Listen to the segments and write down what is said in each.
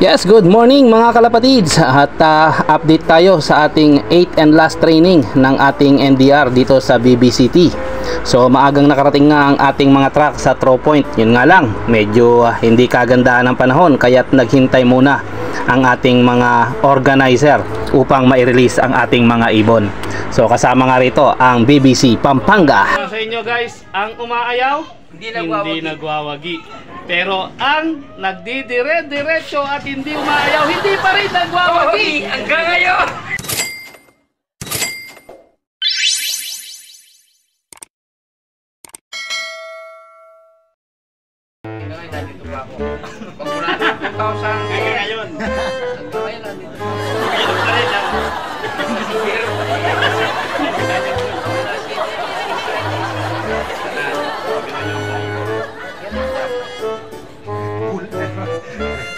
Yes, good morning mga kalapatids. At update tayo sa ating 8th and last training ng ating NDR dito sa BBCT. So maagang nakarating nga ang ating mga truck sa throw point. Yun nga lang, medyo hindi kagandahan ng panahon, kaya't naghintay muna ang ating mga organizer upang ma-release ang ating mga ibon. So kasama nga rito ang BBC Pampanga. Sa inyo guys, ang umaayaw hindi nagwawagi. Pero ang nagdidire-diretso at hindi umaayaw, hindi pa rin nagwawagi hanggang ngayon.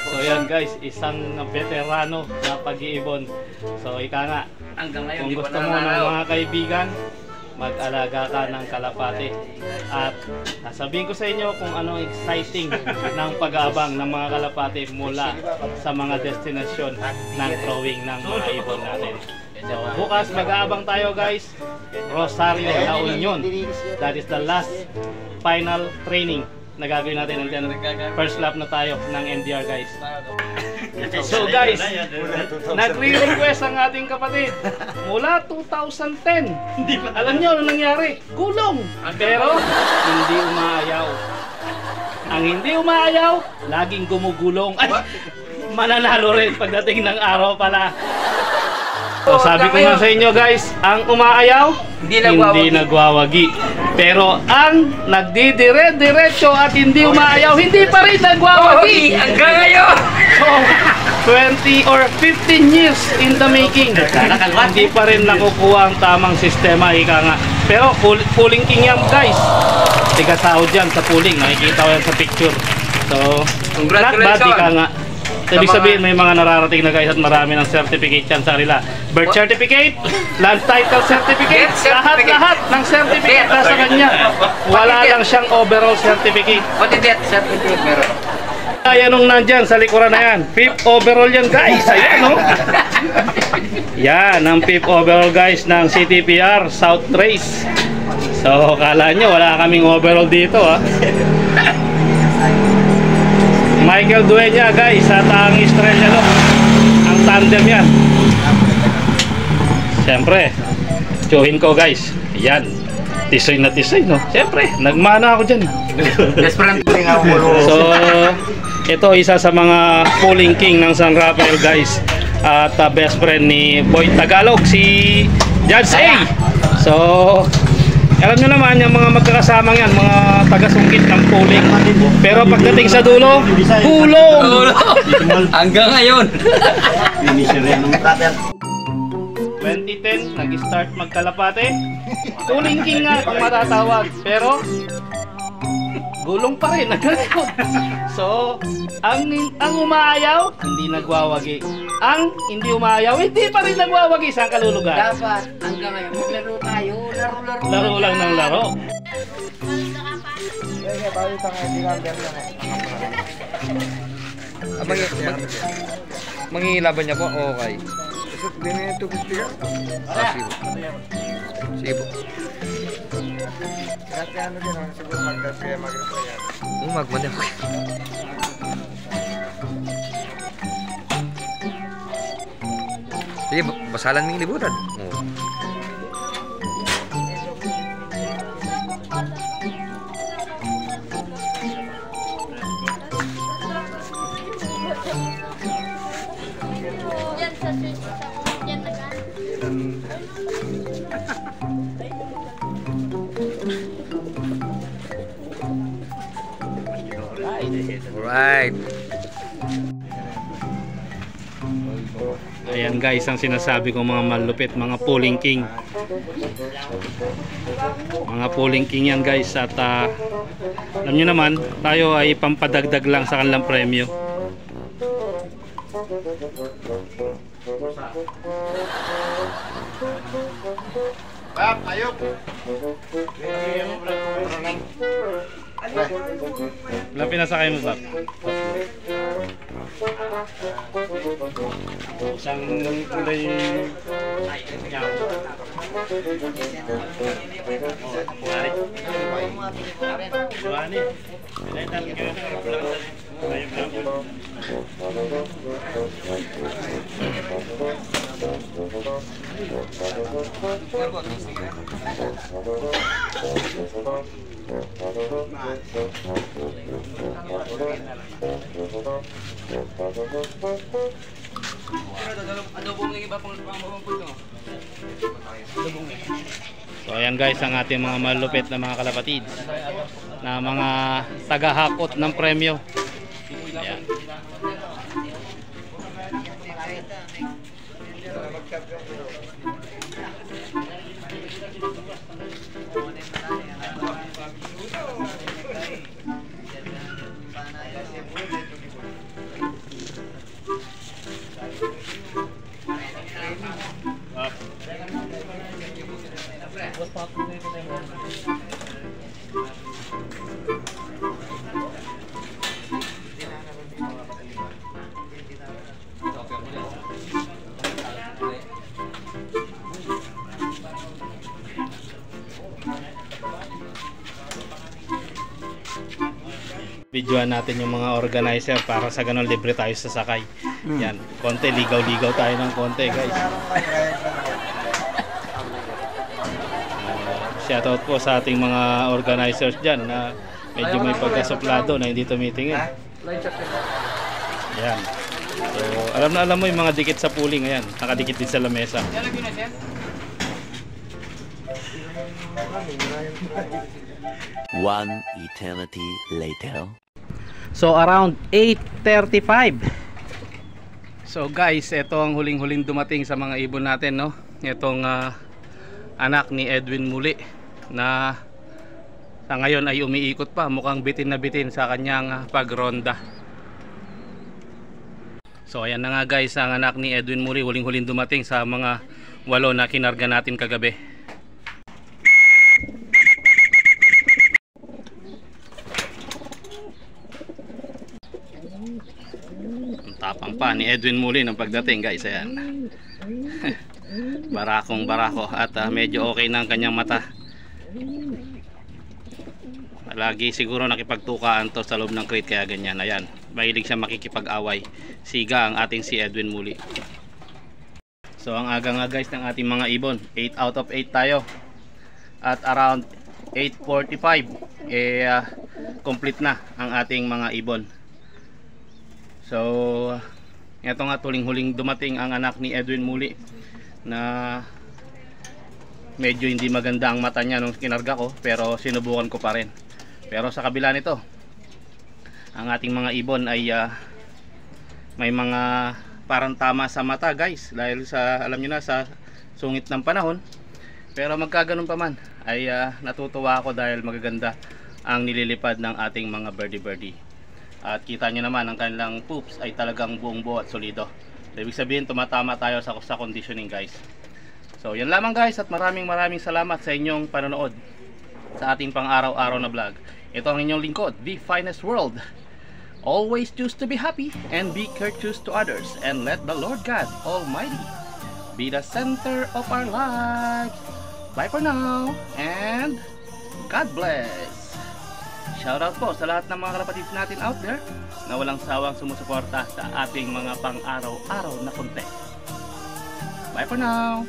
So yan guys, isang veterano sa pag-iibon. So ika nga, kung gusto mo ng mga kaibigan, mag-alaga ka ng kalapate. At sasabihin ko sa inyo kung anong exciting ng pag-aabang ng mga kalapate mula sa mga destinasyon ng throwing ng mga ibon natin. So bukas mag-aabang tayo guys, Rosario, La Union. That is the last final training na gagawin natin. And then first lap na tayo ng NDR guys. So guys, nagre-request ang ating kapatid mula 2010. Alam nyo ano nangyari? Gulong! Pero hindi umaayaw. Ang hindi umaayaw, laging gumugulong. Ay, mananalo rin pagdating ng araw pala. So sabi ko nga sa inyo guys, ang umaayaw hindi nagwawagi. Pero ang nagdidire-diretso at hindi umaayaw, hindi pa rin nagwawagi hanggang ngayon. So 20 or 15 years in the making, hindi pa rin nakukuha ang tamang sistema, ika nga. Pero pulling king yan guys, tiga sahod yan sa pulling, nakikita ko yan sa picture. So not bad, ika nga. Ibig sabihin may mga nararating na guys at marami ng certificate yan sa kanila. Birth certificate, land title certificate, lahat-lahat ng certificate nasa kanya. Wala lang siyang overall certificate. Pati death certificate meron. Ayan nung nandyan sa likuran na yan, 5th overall yan guys. Ayan no. Yan ang 5th overall guys ng CTPR South Trace. So kala nyo wala kaming overall dito ha. Michael Dueña guys at ang Estrella no. Ang tandem yan. Siyempre tsuhin ko guys. Yan, tisoy na tisoy no. Siyempre nagmana ako dyan. So ito isa sa mga pulling king ng San Rafael guys. At best friend ni Boy Tagalog, si Judge A. So alam nyo naman yung mga magkakasamang yan, mga taga-sungkit ng pulling. Pero pagdating sa dulo, gulong! Hanggang ngayon! 2010, nag-start magkalapate. Pulling king nga kung matatawag. Pero gulong pa rin, nagkakot. So, ang umaayaw, hindi nagwawagi. Ang hindi umaayaw, hindi pa rin nagwawagi. Saan ka lulugar? Dapat, hanggang ngayon, maglaro tayo. Laro-laro. Laro lang ng laro. Mangilaban niya po? Okay. Sige po. Magmanda po. Sige, basalan ng libutan. Alright. Ayan guys, ang sinasabi ko mga malupit, mga pulling king. Mga pulling king yan guys. At alam nyo naman, tayo ay pampadagdag lang sa kanilang premyo. Bap, ayok. Ilang pinasakay mo, Bap? Isang kulay yaw. Buwani. Pinaitan ka na. Ayun lang. So ayan guys ang ating mga malupit na mga kalapatid na mga tagahakot ng premyo. Ayan. Videoan natin yung mga organizer para sa ganun libre tayo sa sakay. Yan, konti ligaw-ligaw tayo ng konti guys. Shoutout po sa ating mga organizers dyan na medyo may pagkasuplado na hindi tumitingin. Yan. So, alam mo yung mga dikit sa puling, ayan, nakadikit din sa lamesa. One eternity later. So around 8:35. So guys, ito ang huling-huling dumating sa mga ibon natin, no. Itong anak ni Edwin Muli na sa ngayon ay umiikot pa, mukhang bitin na bitin sa kanyang pagronda. So ayan na nga guys, ang anak ni Edwin Muli huling-huling dumating sa mga 8 na kinarga natin kagabi. Tapang pa ni Edwin Muli ng pagdating guys, ayan. Barakong barako at medyo okay na ang kanyang mata. Lagi siguro nakipagtukaan to sa loob ng crate kaya ganyan. Ayan, mahilig siya makikipag-away. Siga ang ating si Edwin Muli. So ang aga nga guys ng ating mga ibon, 8 out of 8 tayo. At around 8:45 complete na ang ating mga ibon. So ito nga, huling-huling dumating ang anak ni Edwin Muli na medyo hindi maganda ang mata niya nung kinarga ko, pero sinubukan ko pa rin. Pero sa kabila nito, ang ating mga ibon ay may mga parang tama sa mata guys, dahil sa, alam nyo na, sa sungit ng panahon. Pero magkaganon pa man ay natutuwa ako dahil magaganda ang nililipad ng ating mga birdie. At kita nyo naman ang kanilang poops ay talagang buong buo at solido. So, ibig sabihin tumatama tayo sa conditioning guys. So yan lamang guys, at maraming salamat sa inyong panonood sa ating pang araw-araw na vlog. Ito ang inyong lingkod, The Finest World. Always choose to be happy and be courteous to others, and let the Lord God Almighty be the center of our lives. Bye for now and God bless. Shoutout po sa lahat ng mga kalapatid natin out there na walang sawang sumusuporta sa ating mga pang-araw-araw na content. Bye for now!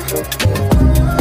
So